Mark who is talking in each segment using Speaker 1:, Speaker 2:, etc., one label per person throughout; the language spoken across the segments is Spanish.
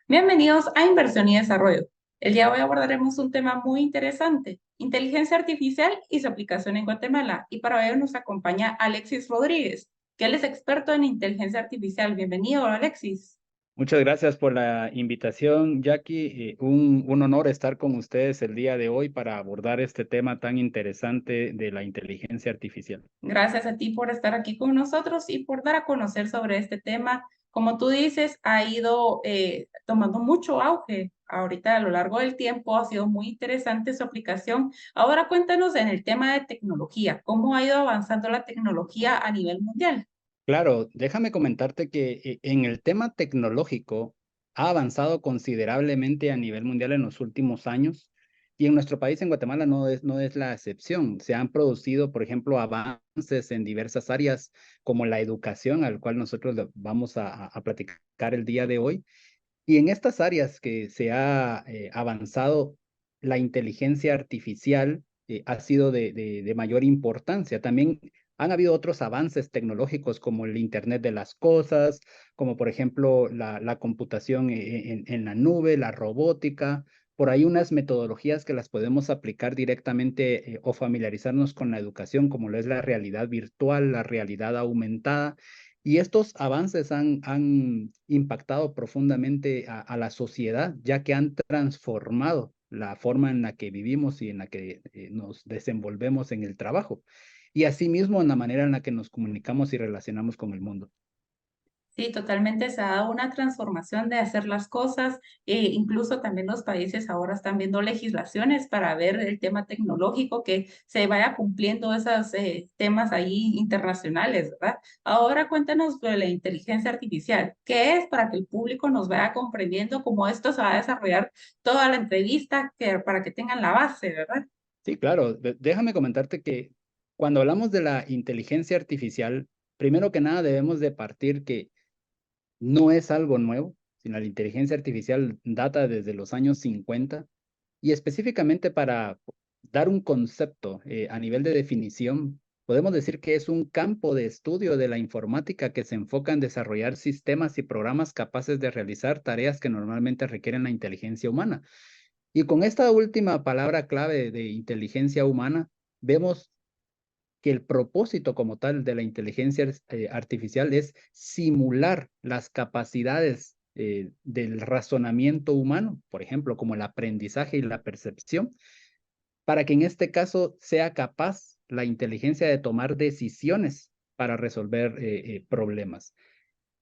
Speaker 1: Bienvenidos a Inversión y Desarrollo. El día de hoy abordaremos un tema muy interesante, inteligencia artificial y su aplicación en Guatemala. Y para ello nos acompaña Alexis Rodríguez, que él es experto en inteligencia artificial. Bienvenido, Alexis.
Speaker 2: Muchas gracias por la invitación, Jackie. Un honor estar con ustedes el día de hoy para abordar este tema tan interesante de la inteligencia artificial.
Speaker 1: Gracias a ti por estar aquí con nosotros y por dar a conocer sobre este tema. Como tú dices, ha ido tomando mucho auge ahorita a lo largo del tiempo. Ha sido muy interesante su aplicación. Ahora cuéntanos en el tema de tecnología, ¿cómo ha ido avanzando la tecnología a nivel mundial?
Speaker 2: Claro, déjame comentarte que en el tema tecnológico ha avanzado considerablemente a nivel mundial en los últimos años y en nuestro país, en Guatemala, no es la excepción. Se han producido, por ejemplo, avances en diversas áreas como la educación, al cual nosotros vamos a platicar el día de hoy. Y en estas áreas que se ha avanzado, la inteligencia artificial ha sido de mayor importancia. También han habido otros avances tecnológicos como el Internet de las cosas, como por ejemplo la computación en la nube, la robótica. Por ahí unas metodologías que las podemos aplicar directamente o familiarizarnos con la educación, como lo es la realidad virtual, la realidad aumentada. Y estos avances han impactado profundamente a la sociedad, ya que han transformado la forma en la que vivimos y en la que nos desenvolvemos en el trabajo, y asimismo en la manera en la que nos comunicamos y relacionamos con el mundo.
Speaker 1: Sí, totalmente se ha dado una transformación de hacer las cosas. Incluso también los países ahora están viendo legislaciones para ver el tema tecnológico, que se vaya cumpliendo esos temas ahí internacionales, ¿verdad? Ahora cuéntanos de la inteligencia artificial. ¿Qué es para que el público nos vaya comprendiendo cómo esto se va a desarrollar toda la entrevista, para que tengan la base, ¿verdad?
Speaker 2: Sí, claro. Déjame comentarte que cuando hablamos de la inteligencia artificial, primero que nada debemos de partir que no es algo nuevo, sino la inteligencia artificial data desde los años 50. Y específicamente para dar un concepto a nivel de definición, podemos decir que es un campo de estudio de la informática que se enfoca en desarrollar sistemas y programas capaces de realizar tareas que normalmente requieren la inteligencia humana. Y con esta última palabra clave de inteligencia humana, vemos que el propósito como tal de la inteligencia artificial es simular las capacidades del razonamiento humano, por ejemplo, como el aprendizaje y la percepción, para que en este caso sea capaz la inteligencia de tomar decisiones para resolver problemas.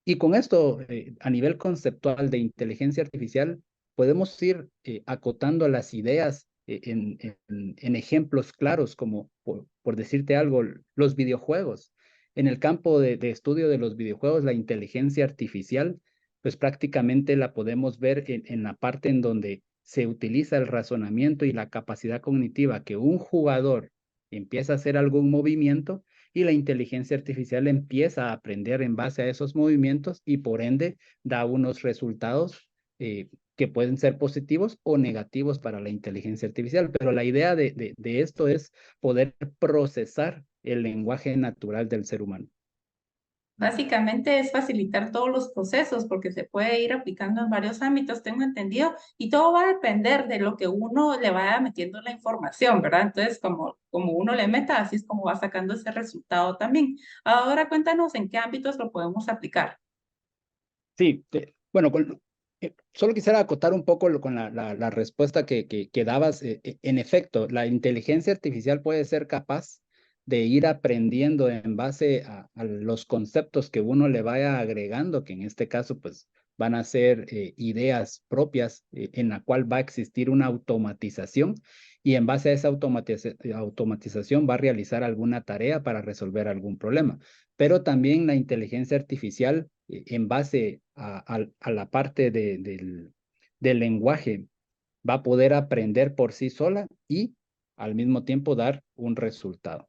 Speaker 2: Y con esto, a nivel conceptual de inteligencia artificial, podemos ir acotando las ideas en ejemplos claros, como por decirte algo, los videojuegos. En el campo de estudio de los videojuegos, la inteligencia artificial, pues prácticamente la podemos ver en la parte en donde se utiliza el razonamiento y la capacidad cognitiva, que un jugador empieza a hacer algún movimiento y la inteligencia artificial empieza a aprender en base a esos movimientos y por ende da unos resultados que pueden ser positivos o negativos para la inteligencia artificial. Pero la idea de esto es poder procesar el lenguaje natural del ser humano.
Speaker 1: Básicamente es facilitar todos los procesos porque se puede ir aplicando en varios ámbitos, tengo entendido, y todo va a depender de lo que uno le vaya metiendo en la información, ¿verdad? Entonces, como uno le meta, así es como va sacando ese resultado también. Ahora cuéntanos en qué ámbitos lo podemos aplicar.
Speaker 2: Sí, bueno, solo quisiera acotar un poco con la respuesta que dabas. En efecto, la inteligencia artificial puede ser capaz de ir aprendiendo en base a los conceptos que uno le vaya agregando, que en este caso, pues, van a ser ideas propias en la cual va a existir una automatización y en base a esa automatización va a realizar alguna tarea para resolver algún problema. Pero también la inteligencia artificial, en base a la parte del lenguaje, va a poder aprender por sí sola y al mismo tiempo dar un resultado.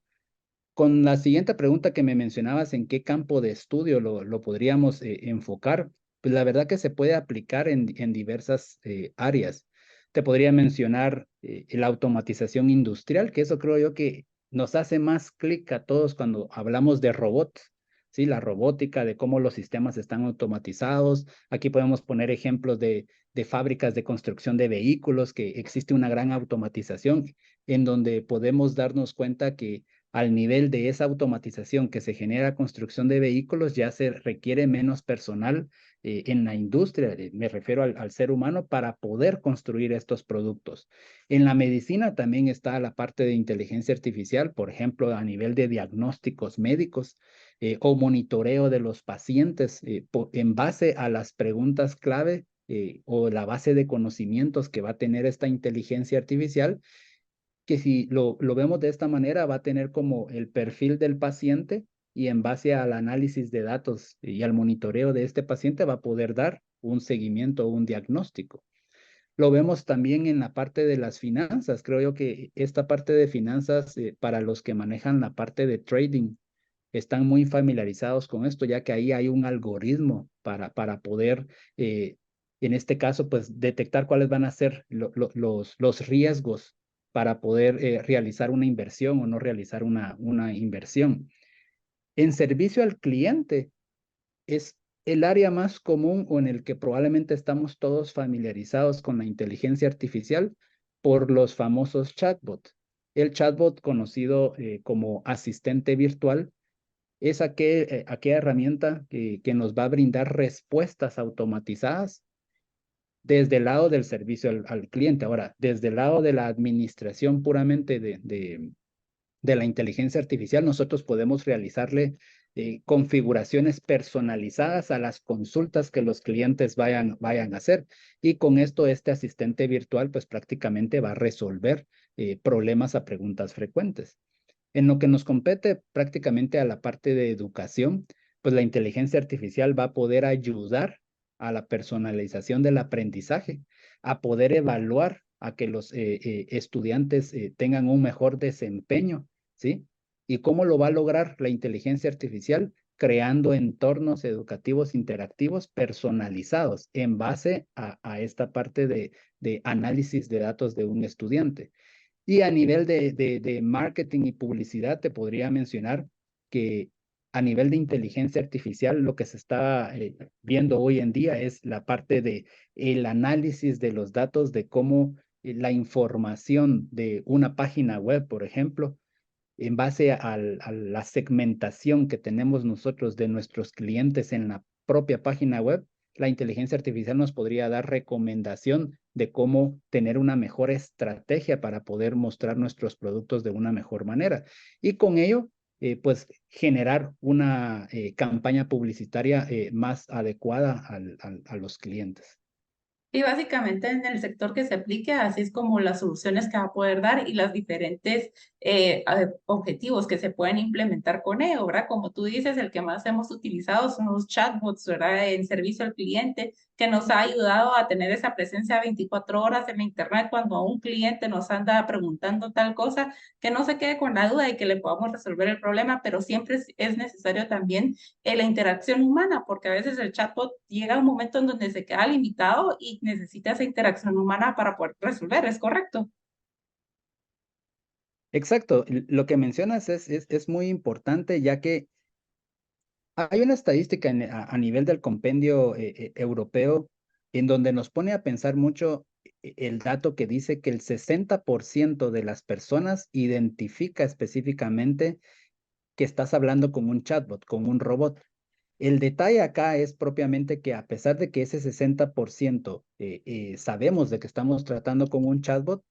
Speaker 2: Con la siguiente pregunta que me mencionabas, ¿en qué campo de estudio lo podríamos enfocar? Pues la verdad que se puede aplicar en diversas áreas. Te podría mencionar la automatización industrial, que eso creo yo que nos hace más clic a todos cuando hablamos de robots, ¿sí? La robótica, de cómo los sistemas están automatizados. Aquí podemos poner ejemplos de fábricas de construcción de vehículos, que existe una gran automatización en donde podemos darnos cuenta que al nivel de esa automatización que se genera construcción de vehículos, ya se requiere menos personal en la industria, me refiero al ser humano, para poder construir estos productos. En la medicina también está la parte de inteligencia artificial, por ejemplo, a nivel de diagnósticos médicos o monitoreo de los pacientes en base a las preguntas clave o la base de conocimientos que va a tener esta inteligencia artificial, que si lo vemos de esta manera, va a tener como el perfil del paciente y en base al análisis de datos y al monitoreo de este paciente va a poder dar un seguimiento o un diagnóstico. Lo vemos también en la parte de las finanzas. Creo yo que esta parte de finanzas, para los que manejan la parte de trading, están muy familiarizados con esto, ya que ahí hay un algoritmo para poder, en este caso, pues detectar cuáles van a ser los riesgos para poder realizar una inversión o no realizar una inversión. En servicio al cliente es el área más común o en el que probablemente estamos todos familiarizados con la inteligencia artificial por los famosos chatbots. El chatbot conocido como asistente virtual es aquella herramienta que nos va a brindar respuestas automatizadas desde el lado del servicio al cliente. Ahora, desde el lado de la administración puramente de la inteligencia artificial, nosotros podemos realizarle configuraciones personalizadas a las consultas que los clientes vayan a hacer. Y con esto, este asistente virtual, pues prácticamente va a resolver problemas a preguntas frecuentes. En lo que nos compete prácticamente a la parte de educación, pues la inteligencia artificial va a poder ayudar a la personalización del aprendizaje, a poder evaluar a que los estudiantes tengan un mejor desempeño, ¿sí? ¿Y cómo lo va a lograr la inteligencia artificial? Creando entornos educativos interactivos personalizados en base a esta parte de análisis de datos de un estudiante. Y a nivel de marketing y publicidad, te podría mencionar que a nivel de inteligencia artificial, lo que se está viendo hoy en día es la parte de el análisis de los datos de cómo la información de una página web, por ejemplo, en base a la segmentación que tenemos nosotros de nuestros clientes en la propia página web, la inteligencia artificial nos podría dar recomendación de cómo tener una mejor estrategia para poder mostrar nuestros productos de una mejor manera. Y con ello, pues generar una campaña publicitaria más adecuada a los clientes.
Speaker 1: Y básicamente en el sector que se aplique, así es como las soluciones que va a poder dar y los diferentes objetivos que se pueden implementar con ello, ¿verdad? Como tú dices, el que más hemos utilizado son los chatbots, ¿verdad? En servicio al cliente, que nos ha ayudado a tener esa presencia 24 horas en Internet cuando un cliente nos anda preguntando tal cosa, que no se quede con la duda y que le podamos resolver el problema, pero siempre es necesario también la interacción humana, porque a veces el chatbot llega a un momento en donde se queda limitado y necesita esa interacción humana para poder resolver, ¿es correcto?
Speaker 2: Exacto, lo que mencionas es muy importante, ya que hay una estadística a nivel del compendio europeo en donde nos pone a pensar mucho el dato que dice que el 60% de las personas identifica específicamente que estás hablando con un chatbot, con un robot. El detalle acá es propiamente que a pesar de que ese 60% sabemos de que estamos tratando con un chatbot,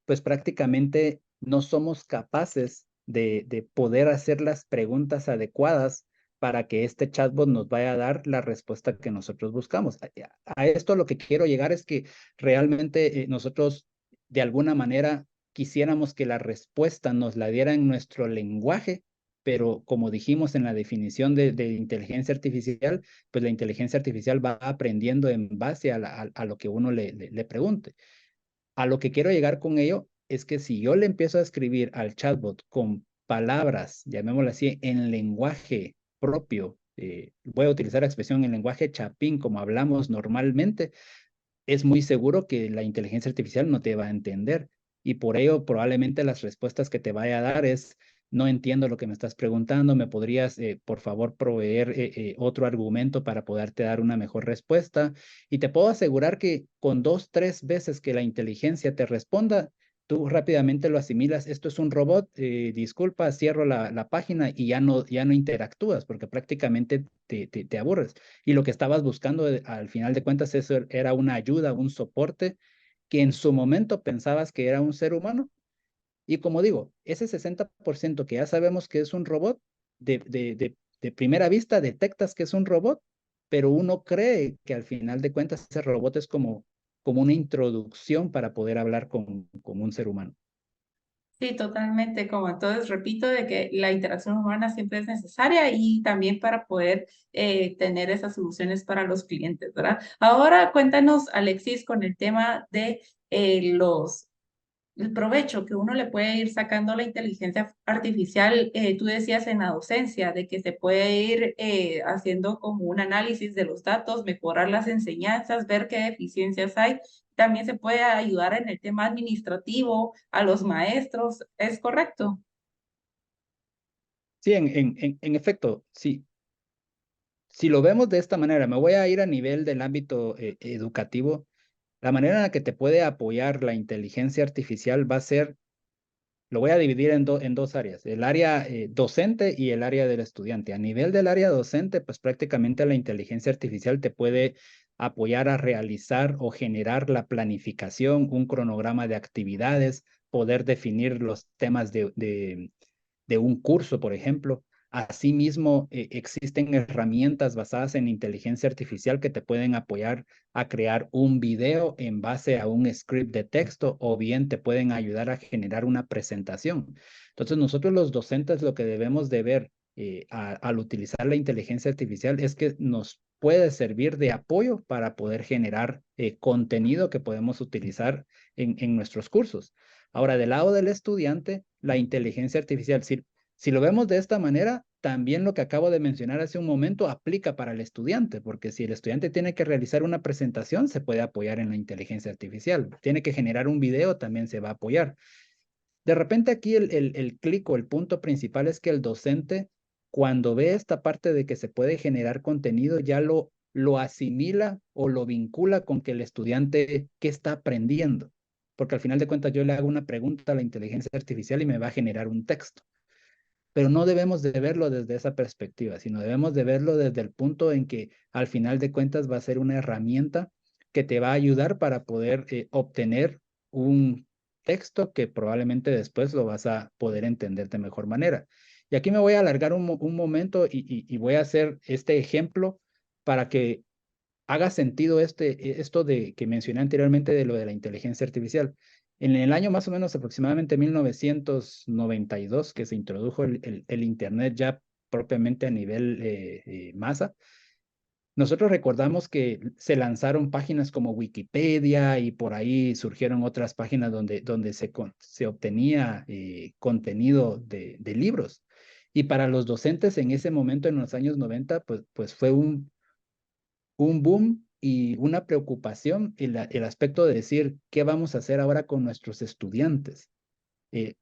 Speaker 2: pues prácticamente no somos capaces de poder hacer las preguntas adecuadas para que este chatbot nos vaya a dar la respuesta que nosotros buscamos. A esto lo que quiero llegar es que realmente nosotros de alguna manera quisiéramos que la respuesta nos la diera en nuestro lenguaje, pero como dijimos en la definición de inteligencia artificial, pues la inteligencia artificial va aprendiendo en base a lo que uno le pregunte. A lo que quiero llegar con ello es que si yo le empiezo a escribir al chatbot con palabras, llamémoslo así, en lenguaje propio, voy a utilizar la expresión en lenguaje chapín como hablamos normalmente, es muy seguro que la inteligencia artificial no te va a entender y por ello probablemente las respuestas que te vaya a dar es no entiendo lo que me estás preguntando, ¿me podrías, por favor, proveer otro argumento para poderte dar una mejor respuesta? Y te puedo asegurar que con 2, 3 veces que la inteligencia te responda, tú rápidamente lo asimilas, esto es un robot, disculpa, cierro la página y ya no interactúas porque prácticamente te aburres. Y lo que estabas buscando al final de cuentas eso era una ayuda, un soporte que en su momento pensabas que era un ser humano. Y como digo, ese 60% que ya sabemos que es un robot, de primera vista detectas que es un robot, pero uno cree que al final de cuentas ese robot es como una introducción para poder hablar con un ser humano.
Speaker 1: Sí, totalmente. Como entonces repito de que la interacción humana siempre es necesaria y también para poder tener esas soluciones para los clientes, ¿verdad? Ahora cuéntanos, Alexis, con el tema de los el provecho que uno le puede ir sacando a la inteligencia artificial. Tú decías en la docencia de que se puede ir haciendo como un análisis de los datos, mejorar las enseñanzas, ver qué deficiencias hay. También se puede ayudar en el tema administrativo a los maestros, ¿es correcto?
Speaker 2: Sí, en efecto, sí. Si lo vemos de esta manera, me voy a ir a nivel del ámbito educativo. La manera en la que te puede apoyar la inteligencia artificial va a ser. Lo voy a dividir en dos áreas, el área docente y el área del estudiante. A nivel del área docente, pues prácticamente la inteligencia artificial te puede apoyar a realizar o generar la planificación, un cronograma de actividades, poder definir los temas de un curso, por ejemplo. Asimismo, existen herramientas basadas en inteligencia artificial que te pueden apoyar a crear un video en base a un script de texto o bien te pueden ayudar a generar una presentación. Entonces, nosotros los docentes lo que debemos de ver al utilizar la inteligencia artificial es que nos puede servir de apoyo para poder generar contenido que podemos utilizar en nuestros cursos. Ahora, del lado del estudiante, la inteligencia artificial, si lo vemos de esta manera, también lo que acabo de mencionar hace un momento aplica para el estudiante, porque si el estudiante tiene que realizar una presentación, se puede apoyar en la inteligencia artificial. Tiene que generar un video, también se va a apoyar. De repente aquí el clic o el punto principal es que el docente, cuando ve esta parte de que se puede generar contenido, ya lo asimila o lo vincula con que el estudiante, ¿qué está aprendiendo? Porque al final de cuentas yo le hago una pregunta a la inteligencia artificial y me va a generar un texto. Pero no debemos de verlo desde esa perspectiva, sino debemos de verlo desde el punto en que al final de cuentas va a ser una herramienta que te va a ayudar para poder obtener un texto que probablemente después lo vas a poder entender de mejor manera. Y aquí me voy a alargar un momento y voy a hacer este ejemplo para que haga sentido esto de que mencioné anteriormente de lo de la inteligencia artificial. En el año más o menos aproximadamente 1992, que se introdujo el Internet ya propiamente a nivel masa, nosotros recordamos que se lanzaron páginas como Wikipedia y por ahí surgieron otras páginas donde se obtenía contenido de libros. Y para los docentes en ese momento, en los años 90, pues fue un boom y una preocupación el aspecto de decir, ¿qué vamos a hacer ahora con nuestros estudiantes?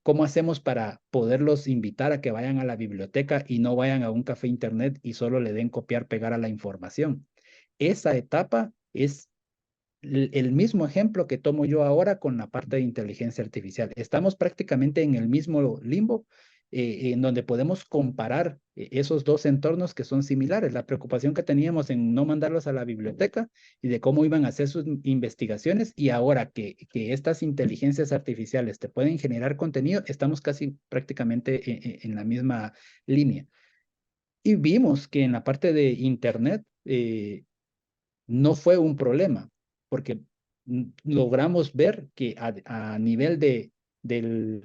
Speaker 2: ¿Cómo hacemos para poderlos invitar a que vayan a la biblioteca y no vayan a un café internet y solo le den copiar, pegar a la información? Esa etapa es el mismo ejemplo que tomo yo ahora con la parte de inteligencia artificial. Estamos prácticamente en el mismo limbo en donde podemos comparar esos dos entornos que son similares. La preocupación que teníamos en no mandarlos a la biblioteca y de cómo iban a hacer sus investigaciones y ahora que estas inteligencias artificiales te pueden generar contenido, estamos casi prácticamente en la misma línea. Y vimos que en la parte de Internet, no fue un problema, porque logramos ver que a nivel del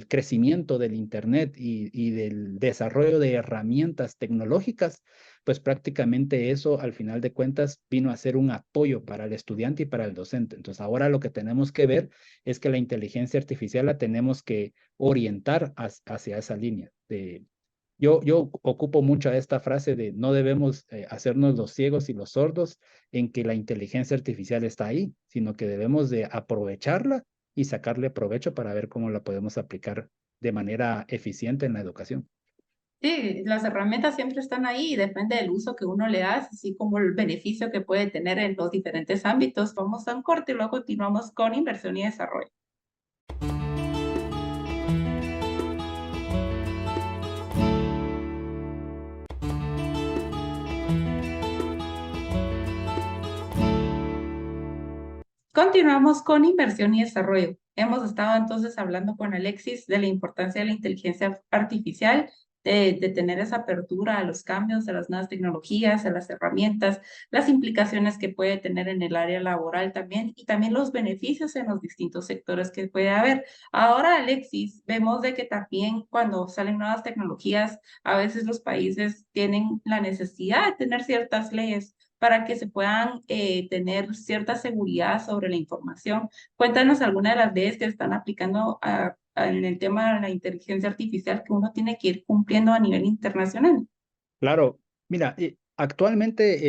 Speaker 2: crecimiento del Internet y del desarrollo de herramientas tecnológicas, pues prácticamente eso al final de cuentas vino a ser un apoyo para el estudiante y para el docente. Entonces ahora lo que tenemos que ver es que la inteligencia artificial la tenemos que orientar hacia esa línea de yo ocupo mucho esta frase de no debemos hacernos los ciegos y los sordos en que la inteligencia artificial está ahí, sino que debemos de aprovecharla y sacarle provecho para ver cómo la podemos aplicar de manera eficiente en la educación.
Speaker 1: Sí, las herramientas siempre están ahí y depende del uso que uno le da, así como el beneficio que puede tener en los diferentes ámbitos. Vamos a un corte y luego continuamos con inversión y desarrollo. Continuamos con inversión y desarrollo. Hemos estado entonces hablando con Alexis de la importancia de la inteligencia artificial, de tener esa apertura a los cambios, a las nuevas tecnologías, a las herramientas, las implicaciones que puede tener en el área laboral también y también los beneficios en los distintos sectores que puede haber. Ahora, Alexis, vemos de que también cuando salen nuevas tecnologías, a veces los países tienen la necesidad de tener ciertas leyes para que se puedan tener cierta seguridad sobre la información. Cuéntanos algunas de las leyes que están aplicando en el tema de la inteligencia artificial que uno tiene que ir cumpliendo a nivel internacional.
Speaker 2: Claro, mira, actualmente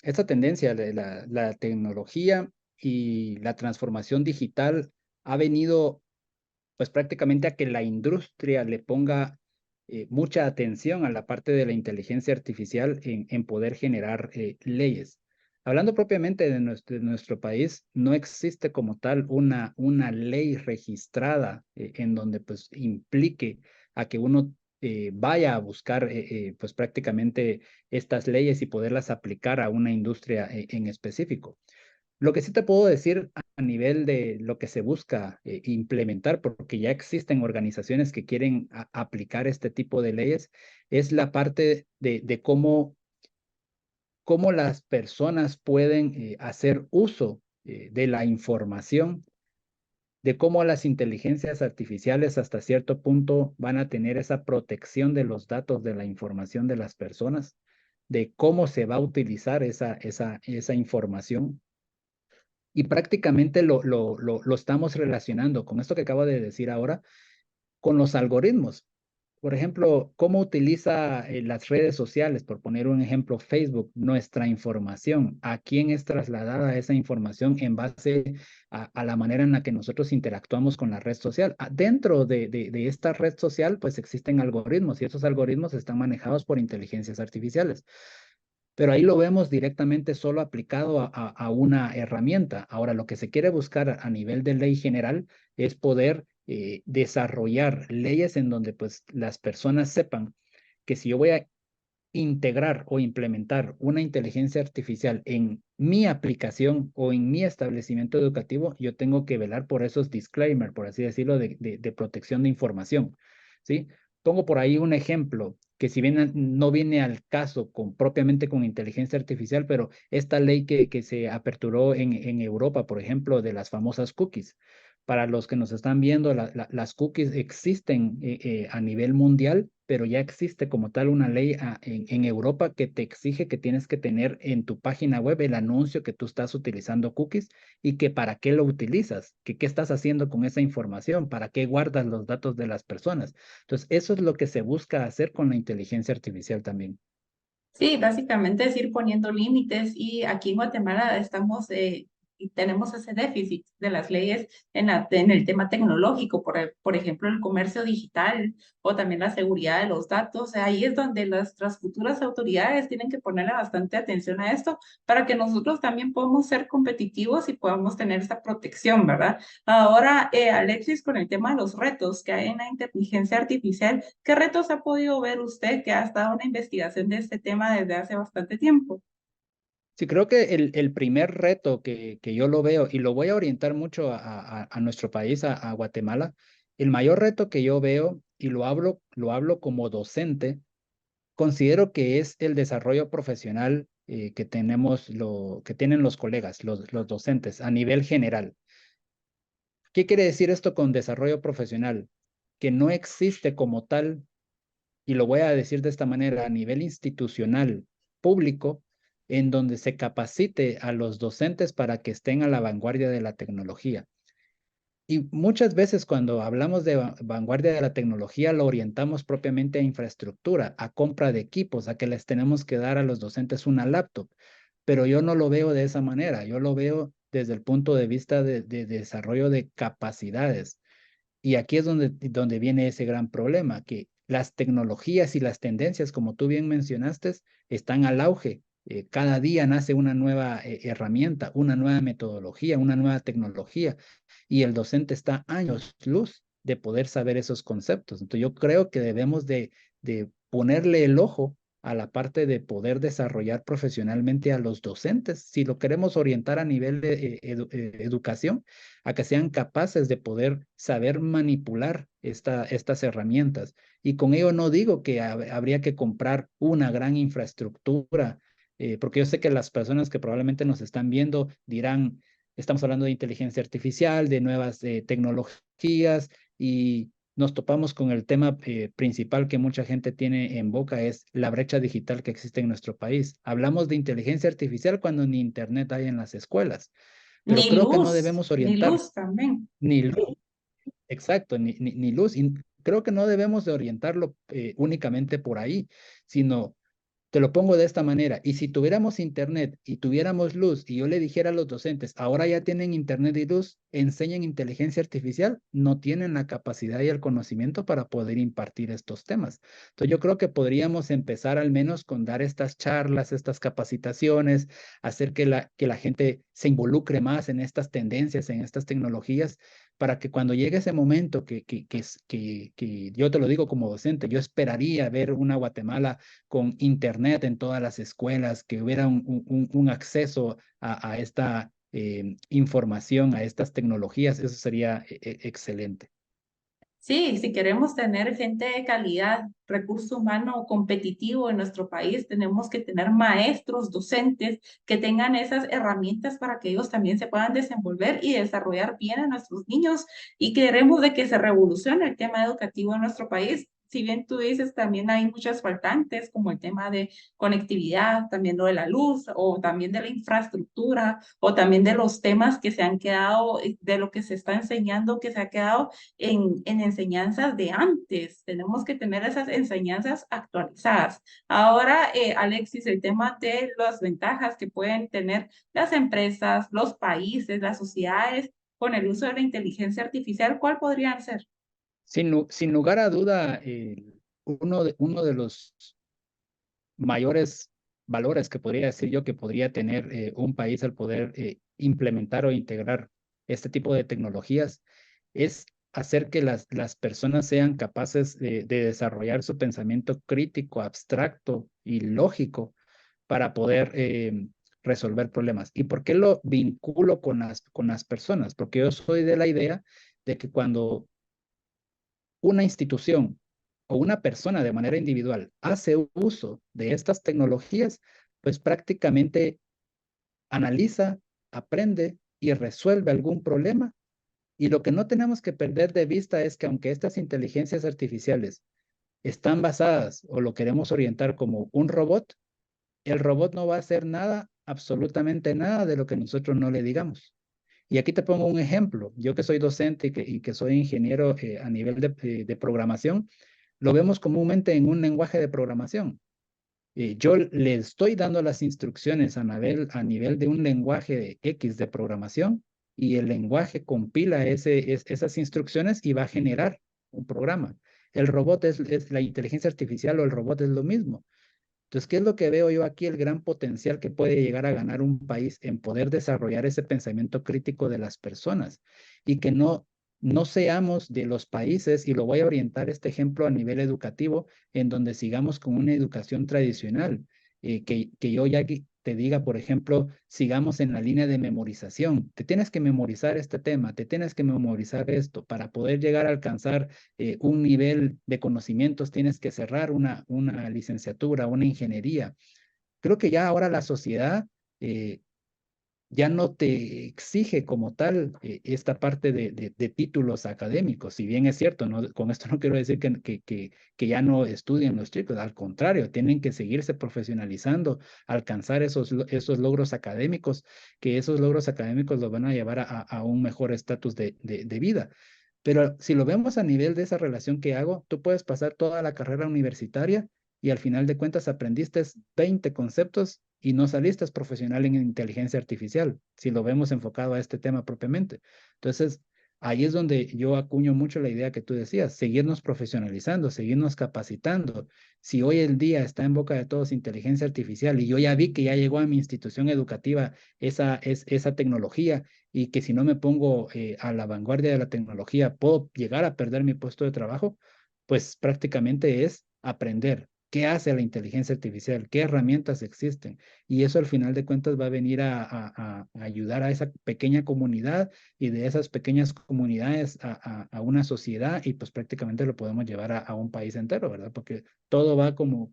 Speaker 2: esta tendencia de la tecnología y la transformación digital ha venido pues prácticamente a que la industria le ponga mucha atención a la parte de la inteligencia artificial en poder generar leyes. Hablando propiamente de nuestro país, no existe como tal una ley registrada en donde pues implique a que uno vaya a buscar pues prácticamente estas leyes y poderlas aplicar a una industria en específico. Lo que sí te puedo decir a nivel de lo que se busca implementar, porque ya existen organizaciones que quieren aplicar este tipo de leyes, es la parte de cómo las personas pueden hacer uso de la información, de cómo las inteligencias artificiales hasta cierto punto van a tener esa protección de los datos de la información de las personas, de cómo se va a utilizar esa información y prácticamente lo estamos relacionando con esto que acabo de decir ahora, con los algoritmos. Por ejemplo, cómo utiliza las redes sociales, por poner un ejemplo, Facebook, nuestra información, a quién es trasladada esa información en base a la manera en la que nosotros interactuamos con la red social. Dentro de esta red social, pues existen algoritmos y esos algoritmos están manejados por inteligencias artificiales. Pero ahí lo vemos directamente solo aplicado a una herramienta. Ahora, lo que se quiere buscar a nivel de ley general es poder desarrollar leyes en donde pues las personas sepan que si yo voy a integrar o implementar una inteligencia artificial en mi aplicación o en mi establecimiento educativo, yo tengo que velar por esos disclaimers, por así decirlo, de protección de información, ¿sí? Pongo por ahí un ejemplo que si bien no viene al caso propiamente con inteligencia artificial, pero esta ley que se aperturó en Europa, por ejemplo, de las famosas cookies. Para los que nos están viendo, las cookies existen a nivel mundial, pero ya existe como tal una ley en Europa que te exige que tienes que tener en tu página web el anuncio que tú estás utilizando cookies y que para qué lo utilizas, que qué estás haciendo con esa información, para qué guardas los datos de las personas. Entonces, eso es lo que se busca hacer con la inteligencia artificial también.
Speaker 1: Sí, básicamente es ir poniendo límites y aquí en Guatemala estamos y tenemos ese déficit de las leyes en el tema tecnológico, por ejemplo, el comercio digital o también la seguridad de los datos. Ahí es donde nuestras futuras autoridades tienen que ponerle bastante atención a esto para que nosotros también podamos ser competitivos y podamos tener esa protección, ¿verdad? Ahora, Alexis, con el tema de los retos que hay en la inteligencia artificial, ¿qué retos ha podido ver usted que ha estado en la investigación de este tema desde hace bastante tiempo?
Speaker 2: Sí, creo que el primer reto que yo lo veo, y lo voy a orientar mucho a nuestro país, a Guatemala, el mayor reto que yo veo, y lo hablo como docente, considero que es el desarrollo profesional que que tienen los colegas, los docentes a nivel general. ¿Qué quiere decir esto con desarrollo profesional? Que no existe como tal, y lo voy a decir de esta manera, a nivel institucional, público, en donde se capacite a los docentes para que estén a la vanguardia de la tecnología. Y muchas veces cuando hablamos de vanguardia de la tecnología, lo orientamos propiamente a infraestructura, a compra de equipos, a que les tenemos que dar a los docentes una laptop. Pero yo no lo veo de esa manera, yo lo veo desde el punto de vista de desarrollo de capacidades. Y aquí es donde viene ese gran problema, que las tecnologías y las tendencias, como tú bien mencionaste, están al auge. Cada día nace una nueva herramienta, una nueva metodología, una nueva tecnología, y el docente está años luz de poder saber esos conceptos. Entonces yo creo que debemos de ponerle el ojo a la parte de poder desarrollar profesionalmente a los docentes, si lo queremos orientar a nivel de educación, a que sean capaces de poder saber manipular estas herramientas. Y con ello no digo que habría que comprar una gran infraestructura, porque yo sé que las personas que probablemente nos están viendo dirán, estamos hablando de inteligencia artificial, de nuevas tecnologías, y nos topamos con el tema principal que mucha gente tiene en boca, es la brecha digital que existe en nuestro país. Hablamos de inteligencia artificial cuando ni internet hay en las escuelas, pero creo que no debemos
Speaker 1: Ni
Speaker 2: orientar
Speaker 1: luz también.
Speaker 2: ni luz, exacto, ni luz, y creo que no debemos de orientarlo únicamente por ahí, sino te lo pongo de esta manera, y si tuviéramos internet y tuviéramos luz y yo le dijera a los docentes, ahora ya tienen internet y luz, enseñen inteligencia artificial, no tienen la capacidad y el conocimiento para poder impartir estos temas. Entonces yo creo que podríamos empezar al menos con dar estas charlas, estas capacitaciones, hacer que la gente se involucre más en estas tendencias, en estas tecnologías, para que cuando llegue ese momento que yo te lo digo como docente, yo esperaría ver una Guatemala con internet en todas las escuelas, que hubiera un acceso a esta información, a estas tecnologías, eso sería excelente.
Speaker 1: Sí, si queremos tener gente de calidad, recurso humano competitivo en nuestro país, tenemos que tener maestros, docentes que tengan esas herramientas para que ellos también se puedan desenvolver y desarrollar bien a nuestros niños. Y queremos de que se revolucione el tema educativo en nuestro país. Si bien tú dices, también hay muchas faltantes, como el tema de conectividad, también lo de la luz, o también de la infraestructura, o también de los temas que se han quedado, de lo que se está enseñando, que se ha quedado en enseñanzas de antes. Tenemos que tener esas enseñanzas actualizadas. Ahora, Alexis, el tema de las ventajas que pueden tener las empresas, los países, las sociedades con el uso de la inteligencia artificial, ¿cuál podrían ser?
Speaker 2: Sin lugar a duda, uno de los mayores valores que podría decir yo que podría tener un país al poder implementar o integrar este tipo de tecnologías es hacer que las personas sean capaces de desarrollar su pensamiento crítico, abstracto y lógico para poder resolver problemas. ¿Y por qué lo vinculo con las personas? Porque yo soy de la idea de que cuando una institución o una persona de manera individual hace uso de estas tecnologías, pues prácticamente analiza, aprende y resuelve algún problema. Y lo que no tenemos que perder de vista es que aunque estas inteligencias artificiales están basadas o lo queremos orientar como un robot, el robot no va a hacer nada, absolutamente nada de lo que nosotros no le digamos. Y aquí te pongo un ejemplo. Yo que soy docente y que soy ingeniero a nivel de programación, lo vemos comúnmente en un lenguaje de programación. Yo le estoy dando las instrucciones a nivel de un lenguaje de X de programación, y el lenguaje compila esas instrucciones y va a generar un programa. El robot es la inteligencia artificial, o el robot es lo mismo. Entonces, ¿qué es lo que veo yo aquí? El gran potencial que puede llegar a ganar un país en poder desarrollar ese pensamiento crítico de las personas, y que no seamos de los países, y lo voy a orientar este ejemplo a nivel educativo, en donde sigamos con una educación tradicional, que yo ya te diga, por ejemplo, sigamos en la línea de memorización. Te tienes que memorizar este tema, te tienes que memorizar esto para poder llegar a alcanzar un nivel de conocimientos, tienes que cerrar una licenciatura, una ingeniería. Creo que ya ahora la sociedad eh, ya no te exige como tal esta parte de títulos académicos. Si bien es cierto, ¿no? Con esto no quiero decir que ya no estudien los chicos, al contrario, tienen que seguirse profesionalizando, alcanzar esos logros académicos, que esos logros académicos los van a llevar a un mejor estatus de vida. Pero si lo vemos a nivel de esa relación que hago, tú puedes pasar toda la carrera universitaria y al final de cuentas aprendiste 20 conceptos y no saliste profesional en inteligencia artificial, si lo vemos enfocado a este tema propiamente. Entonces, ahí es donde yo acuño mucho la idea que tú decías, seguirnos profesionalizando, seguirnos capacitando. Si hoy el día está en boca de todos inteligencia artificial y yo ya vi que ya llegó a mi institución educativa esa tecnología y que si no me pongo a la vanguardia de la tecnología puedo llegar a perder mi puesto de trabajo, pues prácticamente es aprender. ¿Qué hace la inteligencia artificial? ¿Qué herramientas existen? Y eso al final de cuentas va a venir a ayudar a esa pequeña comunidad y de esas pequeñas comunidades a una sociedad y pues prácticamente lo podemos llevar a un país entero, ¿verdad? Porque todo va como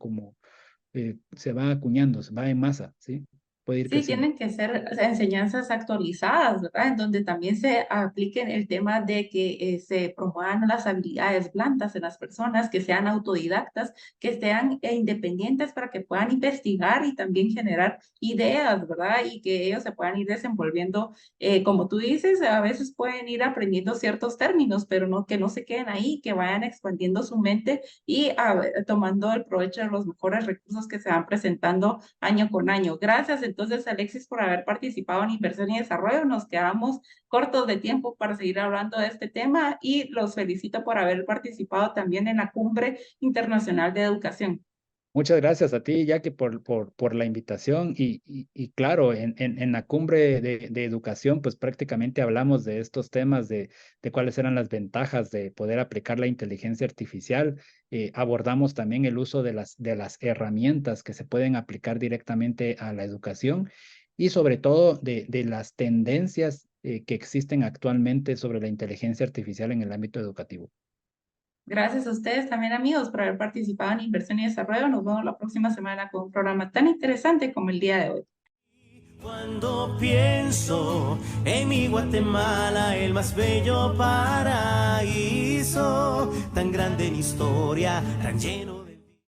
Speaker 2: se va acuñando, se va en masa, ¿sí? Puede ir
Speaker 1: Sí,
Speaker 2: creciendo.
Speaker 1: tienen que ser enseñanzas actualizadas, ¿verdad? En donde también se apliquen el tema de que se promuevan las habilidades blandas en las personas, que sean autodidactas, que sean independientes para que puedan investigar y también generar ideas, ¿verdad? Y que ellos se puedan ir desenvolviendo, como tú dices, a veces pueden ir aprendiendo ciertos términos, pero no que no se queden ahí, que vayan expandiendo su mente y tomando el provecho de los mejores recursos que se van presentando año con año. Gracias entonces, Alexis, por haber participado en Inversión y Desarrollo. Nos quedamos cortos de tiempo para seguir hablando de este tema y los felicito por haber participado también en la Cumbre Internacional de Educación.
Speaker 2: Muchas gracias a ti, Jackie, por la invitación. Y claro, en la cumbre de educación, pues prácticamente hablamos de estos temas, de cuáles eran las ventajas de poder aplicar la inteligencia artificial. Abordamos también el uso de las herramientas que se pueden aplicar directamente a la educación y sobre todo de las tendencias que existen actualmente sobre la inteligencia artificial en el ámbito educativo.
Speaker 1: Gracias a ustedes también, amigos, por haber participado en Inversión y Desarrollo. Nos vemos la próxima semana con un programa tan interesante como el día de hoy.
Speaker 3: Cuando pienso en mi Guatemala, el más bello paraíso, tan grande en historia, tan lleno de...